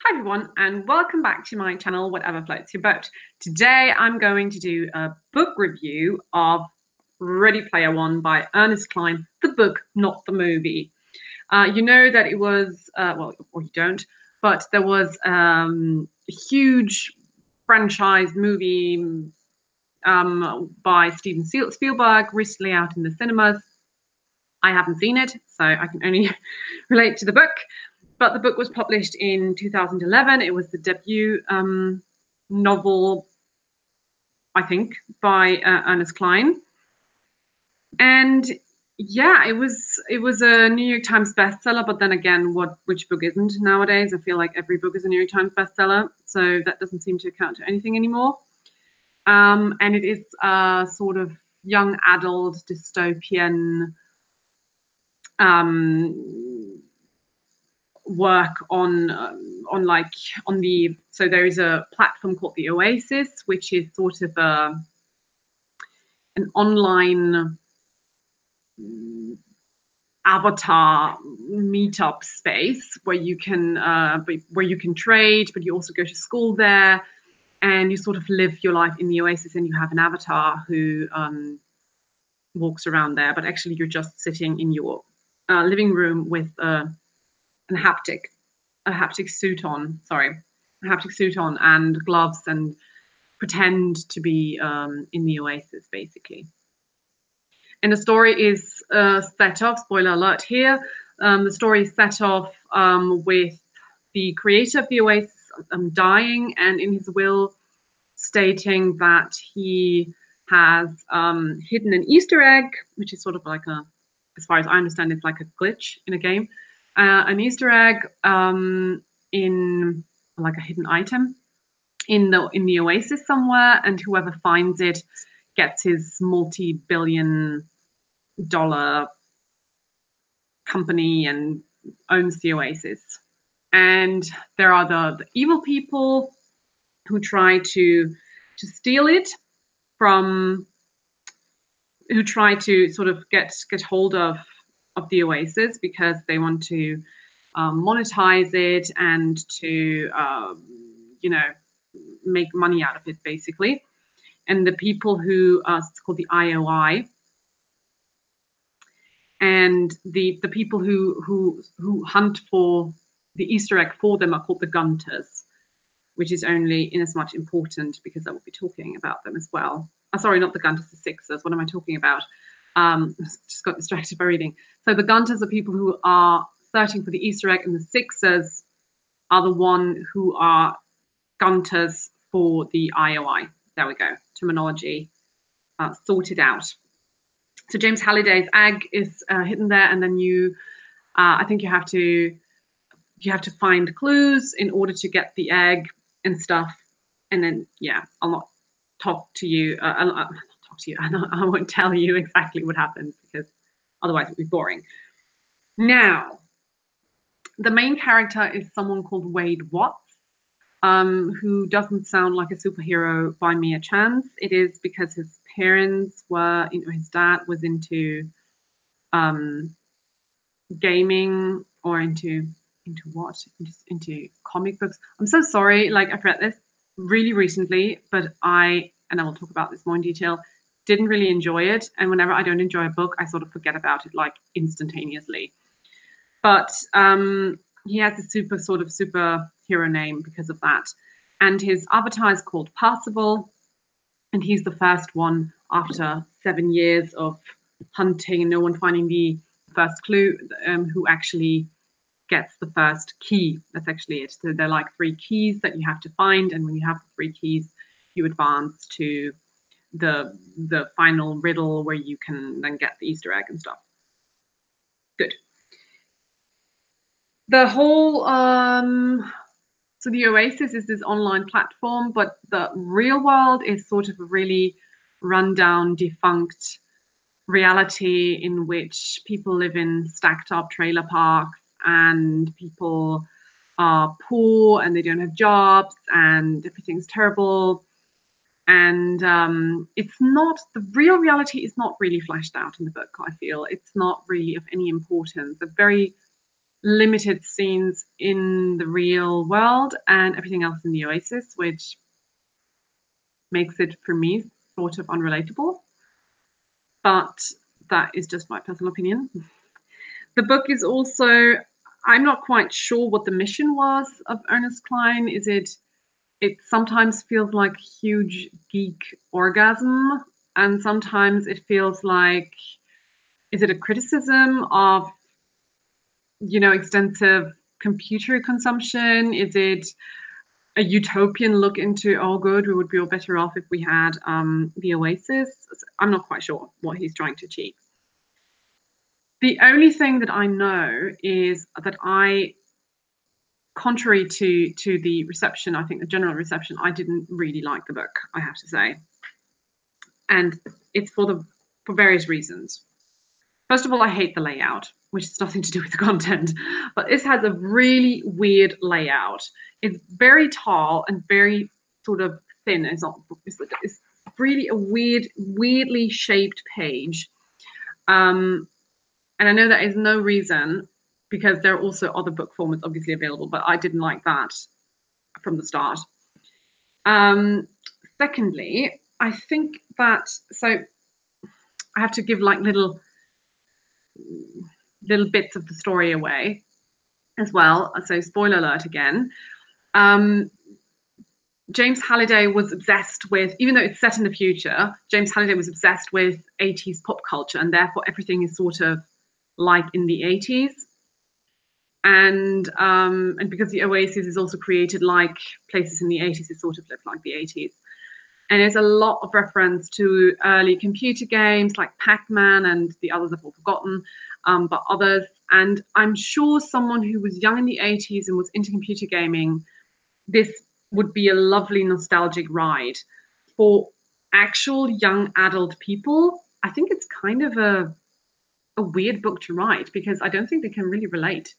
Hi everyone, and welcome back to my channel, Whatever Floats Your Boat. Today I'm going to do a book review of Ready Player One by Ernest Cline, the book, not the movie. You know that it was, well, or you don't, but there was a huge franchise movie by Steven Spielberg recently out in the cinemas. I haven't seen it, so I can only relate to the book. But the book was published in 2011. It was the debut novel, I think, by Ernest Cline. And yeah, it was a New York Times bestseller. But then again, which book isn't nowadays? I feel like every book is a New York Times bestseller, so that doesn't seem to account to anything anymore. And it is a sort of young adult dystopian work on the, so there is a platform called the Oasis, which is sort of an online avatar meetup space where you can trade, but you also go to school there, and you sort of live your life in the Oasis, and you have an avatar who walks around there, but actually you're just sitting in your living room with a haptic suit on, and gloves, and pretend to be in the Oasis, basically. And the story is set off, spoiler alert here, the story is set off with the creator of the Oasis dying, and in his will stating that he has hidden an Easter egg, which is sort of like a, as far as I understand, it's like a glitch in a game. An Easter egg in like a hidden item in the Oasis somewhere, and whoever finds it gets his multi-billion-dollar company and owns the Oasis. And there are the evil people who try to steal it from, who try to sort of get hold of the Oasis because they want to monetize it and to make money out of it, basically. And the people who it's called the IOI, and the people who hunt for the Easter egg for them are called the Gunters, which is only in as much important because I will be talking about them as well. Sorry, not the Gunters, the Sixers. What am I talking about? Just got distracted by reading. So the Gunters are people who are searching for the Easter egg, and the Sixers are the one who are Gunters for the IOI. There we go. Terminology sorted out. So James Halliday's egg is hidden there, and then I think you have to find clues in order to get the egg and stuff. And then yeah, I'll not talk to you. I won't tell you exactly what happens because otherwise it'd be boring. Now, the main character is someone called Wade Watts, who doesn't sound like a superhero by mere chance. It is because his parents were, his dad was into gaming, or into what? Into comic books. I'm so sorry. Like, I've read this really recently, but and I will talk about this more in detail, didn't really enjoy it. And whenever I don't enjoy a book, I sort of forget about it like instantaneously. But he has a superhero name because of that. And his avatar is called Parzival, and he's the first one after 7 years of hunting and no one finding the first clue, who actually gets the first key. That's actually it. So they're like 3 keys that you have to find, and when you have the 3 keys, you advance to the final riddle where you can then get the Easter egg and stuff. Good. The whole so the Oasis is this online platform, but the real world is sort of a really rundown, defunct reality in which people live in stacked up trailer parks, and people are poor and they don't have jobs, and everything's terrible. And it's not, the real reality is not really fleshed out in the book, I feel. It's not really of any importance. A very limited scenes in the real world and everything else in the Oasis, which makes it, for me, sort of unrelatable. But that is just my personal opinion. The book is also, I'm not quite sure what the mission was of Ernest Cline. It sometimes feels like huge geek orgasm, and sometimes it feels like, is it a criticism of, extensive computer consumption? Is it a utopian look into, oh, good, we would be all better off if we had the Oasis? I'm not quite sure what he's trying to achieve. The only thing that I know is that contrary to the reception, I think the general reception, I didn't really like the book, I have to say. And it's for various reasons. First of all, I hate the layout, which has nothing to do with the content, but this has a really weird layout. It's very tall and very sort of thin. It's really a weirdly shaped page. And I know that is no reason, because there are also other book formats obviously available, but I didn't like that from the start. Secondly, I think that, so I have to give like little bits of the story away as well. So spoiler alert again. James Halliday was obsessed with, even though it's set in the future, James Halliday was obsessed with 80s pop culture, and therefore everything is sort of like in the 80s. And because the Oasis is also created like places in the 80s, it sort of lived like the 80s. And there's a lot of reference to early computer games like Pac-Man, and the others I've all forgotten, but others. And I'm sure someone who was young in the 80s and was into computer gaming, this would be a lovely nostalgic ride. For actual young adult people, I think it's kind of a weird book to write, because I don't think they can really relate.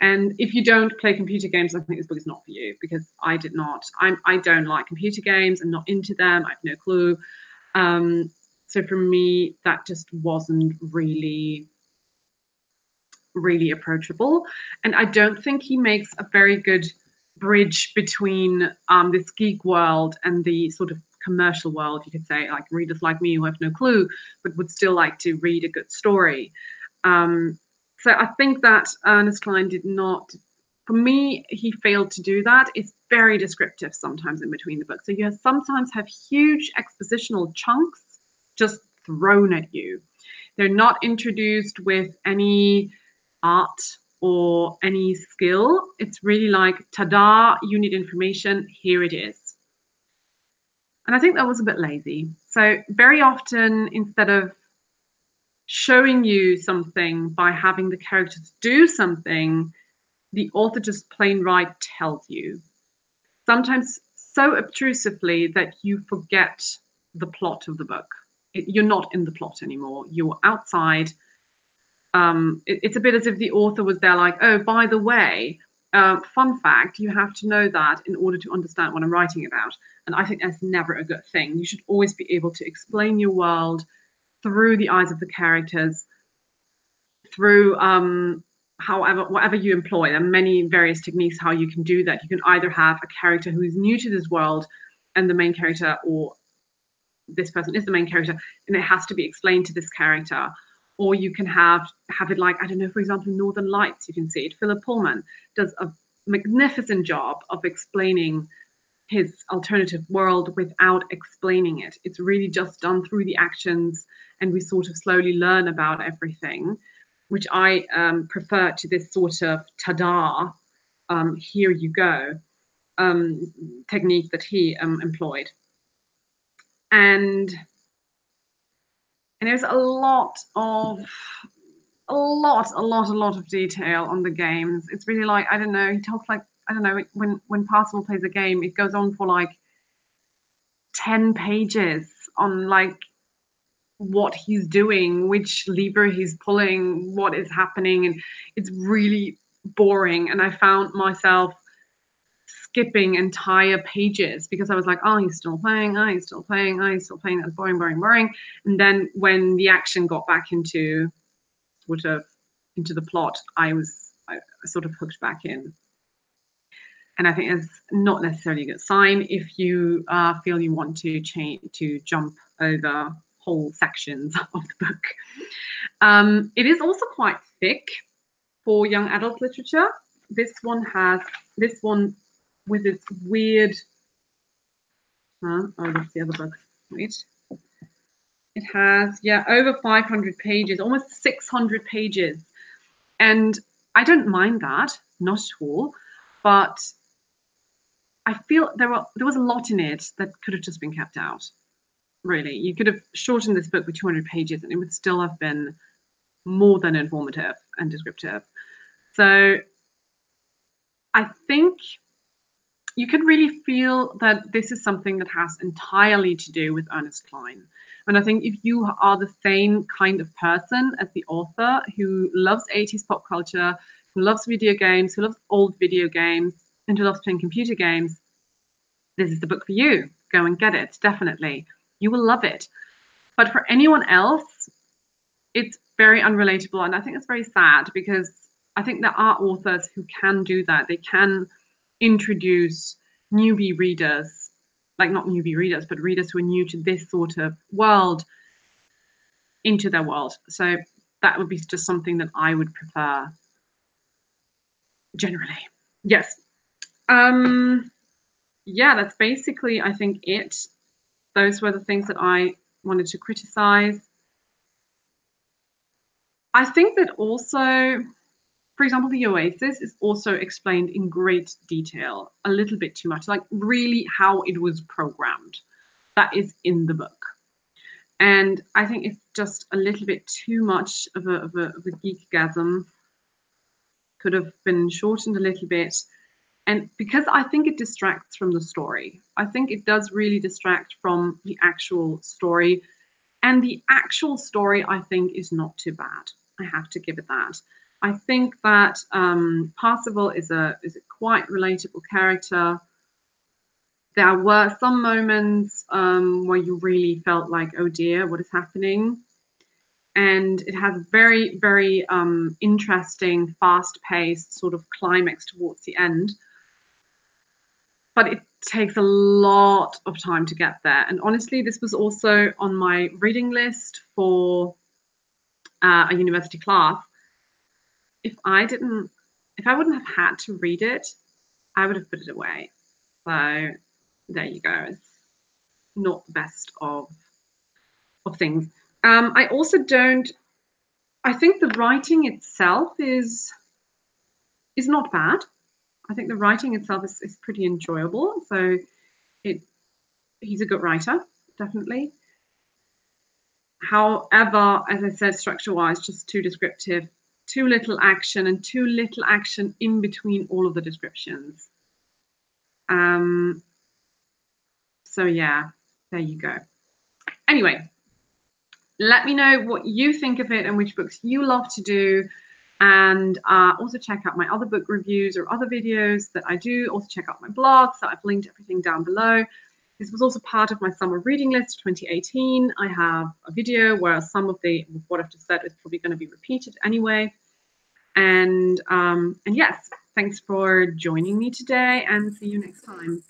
And if you don't play computer games, I think this book is not for you, because I did not. I don't like computer games. I'm not into them. I have no clue. So for me, that just wasn't really approachable. And I don't think he makes a very good bridge between this geek world and the sort of commercial world, you could say, like readers like me who have no clue, but would still like to read a good story. So I think that Ernest Cline did not, for me, he failed to do that. It's very descriptive sometimes in between the books. So you sometimes have huge expositional chunks just thrown at you. They're not introduced with any art or any skill. It's really like, ta-da, you need information, here it is. And I think that was a bit lazy. So very often, instead of showing you something by having the characters do something, the author just plain right tells you. Sometimes so obtrusively that you forget the plot of the book. You're not in the plot anymore. You're outside. It's a bit as if the author was there like, oh, by the way, fun fact, you have to know that in order to understand what I'm writing about. And I think that's never a good thing. You should always be able to explain your world through the eyes of the characters, through whatever you employ. There are many various techniques how you can do that. You can either have a character who is new to this world and the main character, or this person is the main character and it has to be explained to this character. Or you can have it like, I don't know, for example, Northern Lights, you can see it. Philip Pullman does a magnificent job of explaining his alternative world without explaining it. It's really just done through the actions, and we sort of slowly learn about everything, which I prefer to this sort of ta-da, here you go, technique that he employed. And there's a lot of detail on the games. It's really like, I don't know, he talks like, I don't know, when Parzival plays a game, it goes on for like 10 pages on like what he's doing, which lever he's pulling, what is happening, and it's really boring. And I found myself skipping entire pages because I was like, oh, he's still playing, oh, he's still playing, oh, he's still playing, that's boring. And then when the action got back into sort of into the plot, I was I sort of hooked back in. And I think it's not necessarily a good sign if you feel you want to jump over whole sections of the book. It is also quite thick for young adult literature. This one with its weird. Oh, that's the other book. Wait. It has, yeah, over 500 pages, almost 600 pages. And I don't mind that, not at all. But I feel there was a lot in it that could have just been kept out. Really, you could have shortened this book with 200 pages and it would still have been more than informative and descriptive. So I think you could really feel that this is something that has entirely to do with Ernest Cline. And I think if you are the same kind of person as the author who loves 80s pop culture, who loves video games, who loves old video games, and who loves playing computer games, this is the book for you. Go and get it, definitely. You will love it. But for anyone else, it's very unrelatable. And I think it's very sad because I think there are authors who can do that. They can introduce newbie readers, like not newbie readers, but readers who are new to this sort of world into their world. So that would be just something that I would prefer generally. Yes. Yeah, that's basically, I think, it. Those were the things that I wanted to criticize. I think that also, for example, the Oasis is also explained in great detail, a little bit too much, like really how it was programmed. That is in the book. And I think it's just a little bit too much of a geekgasm. Could have been shortened a little bit. And because I think it distracts from the story. I think it does really distract from the actual story. And the actual story, I think, is not too bad. I have to give it that. I think that Parzival is a quite relatable character. There were some moments where you really felt like, oh dear, what is happening? And it has a very, very interesting, fast-paced sort of climax towards the end. But it takes a lot of time to get there. And honestly, this was also on my reading list for a university class. If I wouldn't have had to read it, I would have put it away. So there you go. It's not the best of things. I also don't. I think the writing itself is not bad. I think the writing itself is pretty enjoyable. So he's a good writer, definitely. However, as I said, structure-wise, just too descriptive, too little action, and too little action in between all of the descriptions. So yeah, there you go. Anyway, let me know what you think of it and which books you love to do. And also check out my other book reviews or other videos that I do. Also check out my blog. So I've linked everything down below. This was also part of my summer reading list 2018. I have a video where some of what I've just said is probably going to be repeated anyway. And yes, thanks for joining me today and see you next time.